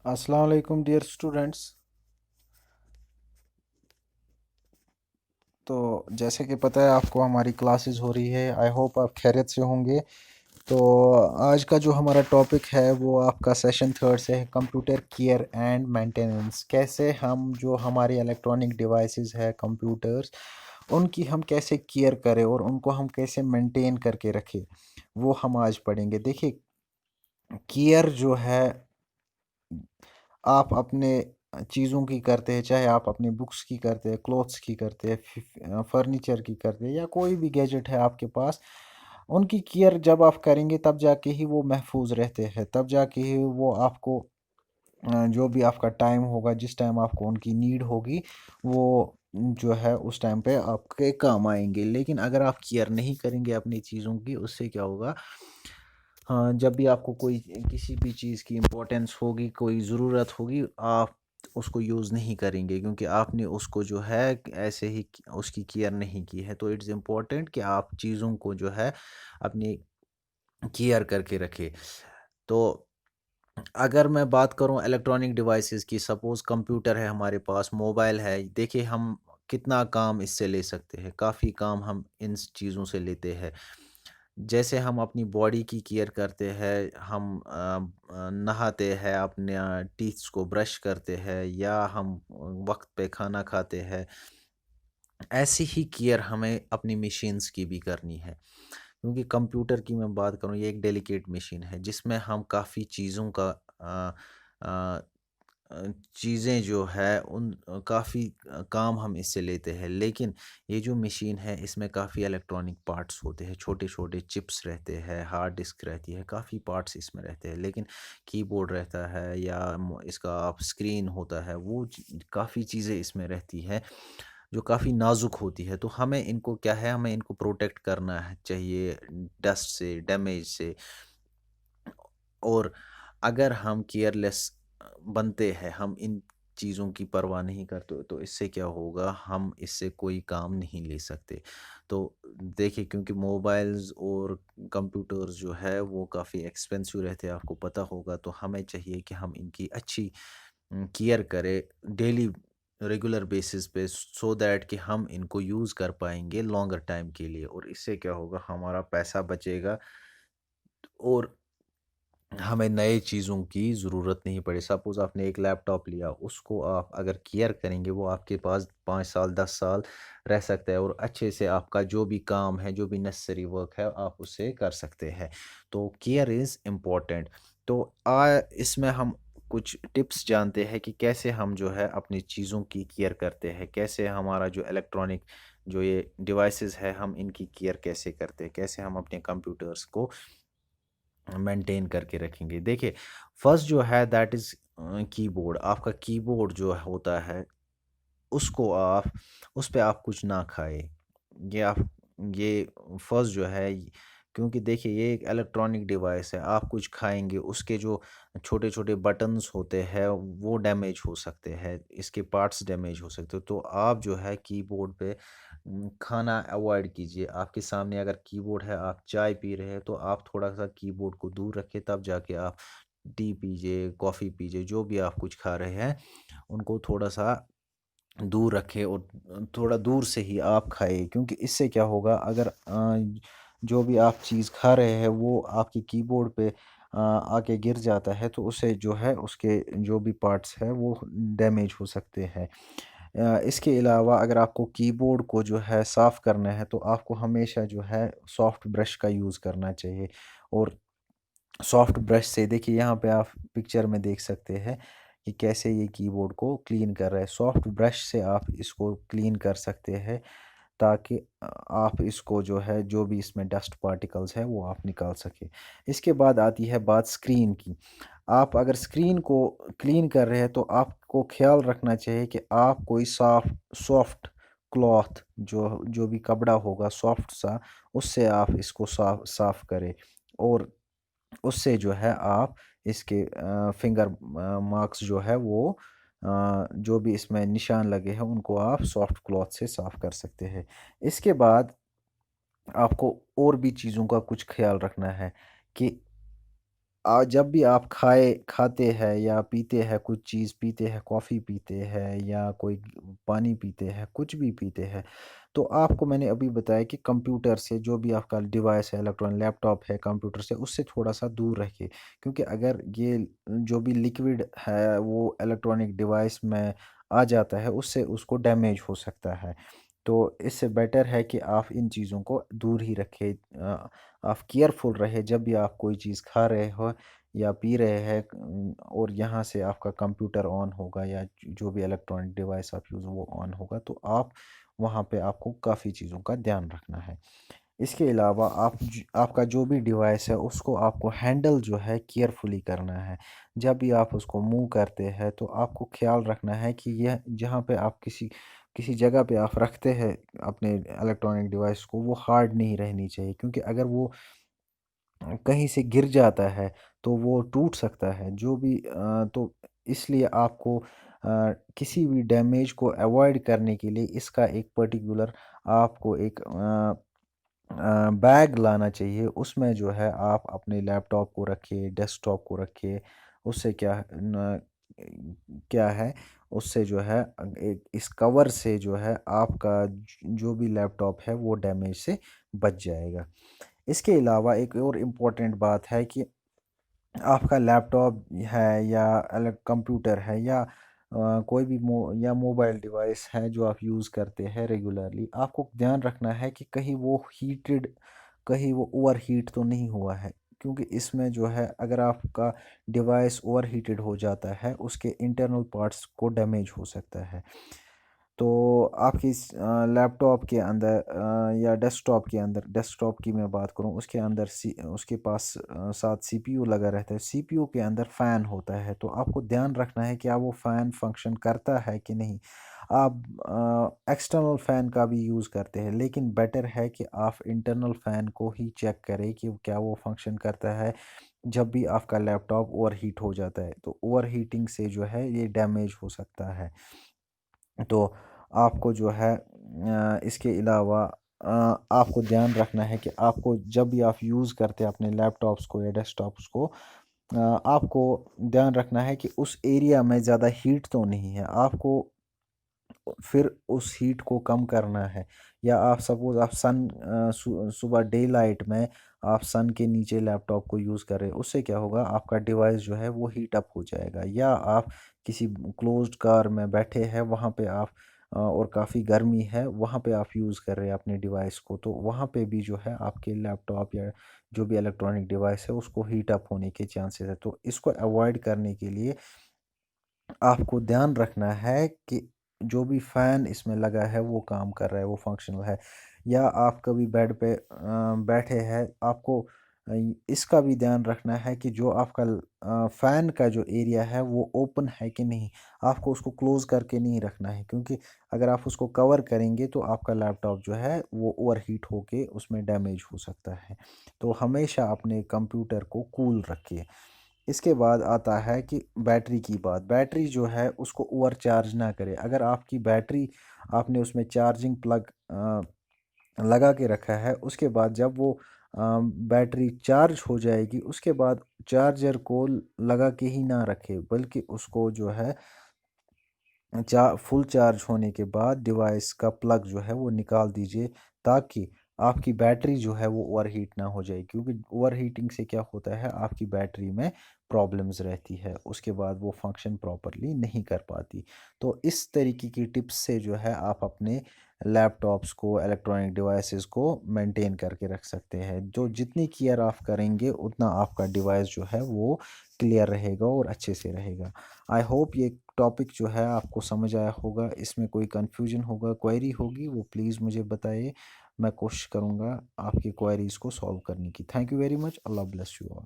अस्सलाम वालेकुम dear students. तो जैसे कि पता है आपको हमारी क्लासेस हो रही है। आई होप आप खैरियत से होंगे। तो आज का जो हमारा टॉपिक है वो आपका सेशन थर्ड से है, कंप्यूटर केयर एंड मेंटेनेंस। कैसे हम जो हमारे इलेक्ट्रॉनिक डिवाइसेस है कंप्यूटर्स, उनकी हम कैसे केयर करें और उनको हम कैसे मेंटेन करके रखें, वो हम आज पढ़ेंगे। देखिए, केयर जो है आप अपने चीज़ों की करते हैं, चाहे आप अपनी बुक्स की करते हैं, क्लोथ्स की करते हैं, फर्नीचर की करते हैं, या कोई भी गैजेट है आपके पास, उनकी केयर जब आप करेंगे तब जाके ही वो महफूज रहते हैं, तब जाके ही वो आपको जो भी आपका टाइम होगा, जिस टाइम आपको उनकी नीड होगी, वो जो है उस टाइम पे आपके काम आएंगे। लेकिन अगर आप केयर नहीं करेंगे अपनी चीज़ों की, उससे क्या होगा? हाँ, जब भी आपको कोई किसी भी चीज़ की इम्पोर्टेंस होगी, कोई ज़रूरत होगी, आप उसको यूज़ नहीं करेंगे क्योंकि आपने उसको जो है ऐसे ही उसकी केयर नहीं की है। तो इट्स इम्पोर्टेंट कि आप चीज़ों को जो है अपनी केयर करके रखें। तो अगर मैं बात करूं इलेक्ट्रॉनिक डिवाइसेस की, सपोज़ कंप्यूटर है हमारे पास, मोबाइल है, देखिए हम कितना काम इससे ले सकते हैं, काफ़ी काम हम इन चीज़ों से लेते हैं। जैसे हम अपनी बॉडी की केयर करते हैं, हम नहाते हैं, अपने टीथ्स को ब्रश करते हैं, या हम वक्त पे खाना खाते हैं, ऐसी ही केयर हमें अपनी मशीन्स की भी करनी है। क्योंकि कंप्यूटर की मैं बात करूँ, ये एक डेलिकेट मशीन है जिसमें हम काफ़ी चीज़ों का अ, अ, चीज़ें जो है उन काफ़ी काम हम इससे लेते हैं। लेकिन ये जो मशीन है इसमें काफ़ी इलेक्ट्रॉनिक पार्ट्स होते हैं, छोटे छोटे चिप्स रहते हैं, हार्ड डिस्क रहती है, काफ़ी पार्ट्स इसमें रहते हैं। लेकिन कीबोर्ड रहता है, या इसका आप स्क्रीन होता है, वो काफ़ी चीज़ें इसमें रहती है जो काफ़ी नाजुक होती है। तो हमें इनको क्या है, हमें इनको प्रोटेक्ट करना है चाहिए डस्ट से, डैमेज से। और अगर हम केयरलेस बनते हैं, हम इन चीज़ों की परवाह नहीं करते, तो इससे क्या होगा, हम इससे कोई काम नहीं ले सकते। तो देखिए, क्योंकि मोबाइल्स और कंप्यूटर्स जो है वो काफ़ी एक्सपेंसिव रहते हैं, आपको पता होगा। तो हमें चाहिए कि हम इनकी अच्छी केयर करें डेली, रेगुलर बेसिस पे, सो दैट कि हम इनको यूज़ कर पाएंगे लॉन्गर टाइम के लिए। और इससे क्या होगा, हमारा पैसा बचेगा और हमें नए चीज़ों की ज़रूरत नहीं पड़े। सपोज़ आपने एक लैपटॉप लिया, उसको आप अगर केयर करेंगे, वो आपके पास 5 साल 10 साल रह सकता है, और अच्छे से आपका जो भी काम है, जो भी नेसेसरी वर्क है, आप उससे कर सकते हैं। तो केयर इज़ इम्पोर्टेंट। तो इसमें हम कुछ टिप्स जानते हैं कि कैसे हम जो है अपनी चीज़ों की केयर करते हैं, कैसे हमारा जो इलेक्ट्रॉनिक जो ये डिवाइसेस है, हम इनकी केयर कैसे करते हैं, कैसे हम अपने कंप्यूटर्स को मेंटेन करके रखेंगे। देखिए, फर्स्ट जो है दैट इज़ कीबोर्ड। आपका कीबोर्ड जो होता है, उसको आप उस पे आप कुछ ना खाएँ। ये आप ये फर्स्ट जो है, क्योंकि देखिए ये एक इलेक्ट्रॉनिक डिवाइस है, आप कुछ खाएँगे, उसके जो छोटे-छोटे बटन्स होते हैं वो डैमेज हो सकते हैं, इसके पार्ट्स डैमेज हो सकते हैं। तो आप जो है कीबोर्ड पे खाना अवॉइड कीजिए। आपके सामने अगर कीबोर्ड है, आप चाय पी रहे हैं, तो आप थोड़ा-सा कीबोर्ड को दूर रखें, तब जाके आप टी पीजिए, कॉफ़ी पीजिए, जो भी आप कुछ खा रहे हैं, उनको थोड़ा-सा दूर रखें और थोड़ा दूर से ही आप खाएँ। क्योंकि इससे क्या होगा, अगर जो भी आप चीज़ खा रहे हैं वो आपके कीबोर्ड पे आके गिर जाता है, तो उससे जो है उसके जो भी पार्ट्स हैं वो डैमेज हो सकते हैं। इसके अलावा अगर आपको कीबोर्ड को जो है साफ़ करना है, तो आपको हमेशा जो है सॉफ्ट ब्रश का यूज़ करना चाहिए। और सॉफ्ट ब्रश से, देखिए यहाँ पे आप पिक्चर में देख सकते हैं कि कैसे ये कीबोर्ड को क्लीन कर रहा है। सॉफ्ट ब्रश से आप इसको क्लीन कर सकते हैं, ताकि आप इसको जो है, जो भी इसमें डस्ट पार्टिकल्स है वो आप निकाल सके। इसके बाद आती है बात स्क्रीन की। आप अगर स्क्रीन को क्लीन कर रहे हैं, तो आपको ख्याल रखना चाहिए कि आप कोई सॉफ्ट क्लॉथ, जो जो भी कपड़ा होगा सॉफ्ट सा, उससे आप इसको साफ करें। और उससे जो है आप इसके फिंगर मार्क्स जो है वो जो भी इसमें निशान लगे हैं, उनको आप सॉफ्ट क्लॉथ से साफ़ कर सकते हैं। इसके बाद आपको और भी चीज़ों का कुछ ख्याल रखना है कि जब भी आप खाते हैं या पीते हैं कुछ चीज़ पीते हैं, कॉफ़ी पीते हैं या कोई पानी पीते हैं, कुछ भी पीते हैं, तो आपको मैंने अभी बताया कि कंप्यूटर से जो भी आपका डिवाइस है, इलेक्ट्रॉनिक लैपटॉप है, कंप्यूटर से उससे थोड़ा-सा दूर रखिए। क्योंकि अगर ये जो भी लिक्विड है वो इलेक्ट्रॉनिक डिवाइस में आ जाता है, उससे उसको डैमेज हो सकता है। तो इससे बेटर है कि आप इन चीज़ों को दूर ही रखें। आप केयरफुल रहे जब भी आप कोई चीज़ खा रहे हो या पी रहे हैं, और यहाँ से आपका कंप्यूटर ऑन होगा या जो भी इलेक्ट्रॉनिक डिवाइस आप यूज़ वो ऑन होगा, तो आप वहाँ पे आपको काफ़ी चीज़ों का ध्यान रखना है। इसके अलावा आपका जो भी डिवाइस है उसको आपको हैंडल जो है केयरफुली करना है। जब भी आप उसको मूव करते हैं तो आपको ख्याल रखना है कि यह जहाँ पे आप किसी किसी जगह पे आप रखते हैं अपने इलेक्ट्रॉनिक डिवाइस को, वो हार्ड नहीं रहनी चाहिए, क्योंकि अगर वो कहीं से गिर जाता है तो वो टूट सकता है। तो इसलिए आपको किसी भी डैमेज को अवॉइड करने के लिए इसका एक पर्टिकुलर आपको एक बैग लाना चाहिए। उसमें जो है आप अपने लैपटॉप को रखिए, डेस्कटॉप को रखिए। उससे क्या है, उससे जो है एक इस कवर से जो है आपका जो भी लैपटॉप है वो डैमेज से बच जाएगा। इसके अलावा एक और इम्पोर्टेंट बात है कि आपका लैपटॉप है या अलग कंप्यूटर है या कोई भी या मोबाइल डिवाइस है जो आप यूज़ करते हैं रेगुलरली, आपको ध्यान रखना है कि कहीं वो ओवर हीट तो नहीं हुआ है। क्योंकि इसमें जो है अगर आपका डिवाइस ओवर हीटेड हो जाता है, उसके इंटरनल पार्ट्स को डैमेज हो सकता है। तो आपकी लैपटॉप के अंदर या डेस्कटॉप के अंदर, डेस्कटॉप की मैं बात करूं, उसके अंदर उसके पास साथ सीपीयू लगा रहता है। सीपीयू के अंदर फ़ैन होता है, तो आपको ध्यान रखना है कि क्या वो फ़ैन फंक्शन करता है कि नहीं। आप एक्सटर्नल फ़ैन का भी यूज़ करते हैं, लेकिन बेटर है कि आप इंटरनल फ़ैन को ही चेक करें कि क्या वो फंक्शन करता है। जब भी आपका लैपटॉप ओवर हीट हो जाता है, तो ओवर हीटिंग से जो है ये डैमेज हो सकता है। तो आपको जो है इसके अलावा आपको ध्यान रखना है कि आपको जब भी आप यूज़ करते हैं अपने लैपटॉप्स को या डेस्कटॉप्स को, आपको ध्यान रखना है कि उस एरिया में ज़्यादा हीट तो नहीं है। आपको फिर उस हीट को कम करना है। या आप सपोज़ आप सुबह डे लाइट में आप सन के नीचे लैपटॉप को यूज़ कर रहे हैं, उससे क्या होगा, आपका डिवाइस जो है वो हीट अप हो जाएगा। या आप किसी क्लोज्ड कार में बैठे हैं, वहाँ पे आप और काफ़ी गर्मी है, वहाँ पे आप यूज़ कर रहे हैं अपने डिवाइस को, तो वहाँ पे भी जो है आपके लैपटॉप या जो भी इलेक्ट्रॉनिक डिवाइस है उसको हीट अप होने के चांसेस है। तो इसको अवॉइड करने के लिए आपको ध्यान रखना है कि जो भी फ़ैन इसमें लगा है वो काम कर रहा है, वो फंक्शनल है। या आप कभी बेड पे बैठे हैं, आपको इसका भी ध्यान रखना है कि जो आपका फ़ैन का जो एरिया है वो ओपन है कि नहीं। आपको उसको क्लोज़ करके नहीं रखना है, क्योंकि अगर आप उसको कवर करेंगे तो आपका लैपटॉप जो है वो ओवरहीट होके उसमें डैमेज हो सकता है। तो हमेशा अपने कंप्यूटर को कूल रखिए। इसके बाद आता है कि बैटरी की बात। बैटरी जो है उसको ओवर चार्ज ना करें। अगर आपकी बैटरी, आपने उसमें चार्जिंग प्लग लगा के रखा है, उसके बाद जब वो बैटरी चार्ज हो जाएगी, उसके बाद चार्जर को लगा के ही ना रखें, बल्कि उसको जो है फुल चार्ज होने के बाद डिवाइस का प्लग जो है वो निकाल दीजिए, ताकि आपकी बैटरी जो है वो ओवरहीट ना हो जाए। क्योंकि ओवरहीटिंग से क्या होता है, आपकी बैटरी में प्रॉब्लम्स रहती है, उसके बाद वो फंक्शन प्रॉपरली नहीं कर पाती। तो इस तरीके की टिप्स से जो है आप अपने लैपटॉप्स को, इलेक्ट्रॉनिक डिवाइसेस को मेंटेन करके रख सकते हैं। जो जितनी केयर आप करेंगे उतना आपका डिवाइस जो है वो क्लियर रहेगा और अच्छे से रहेगा। आई होप ये टॉपिक जो है आपको समझ आया होगा। इसमें कोई कन्फ्यूजन होगा, क्वेरी होगी, वो प्लीज़ मुझे बताइए। मैं कोशिश करूँगा आपकी क्वेरीज़ को सॉल्व करने की। Thank you very much. Allah bless you all.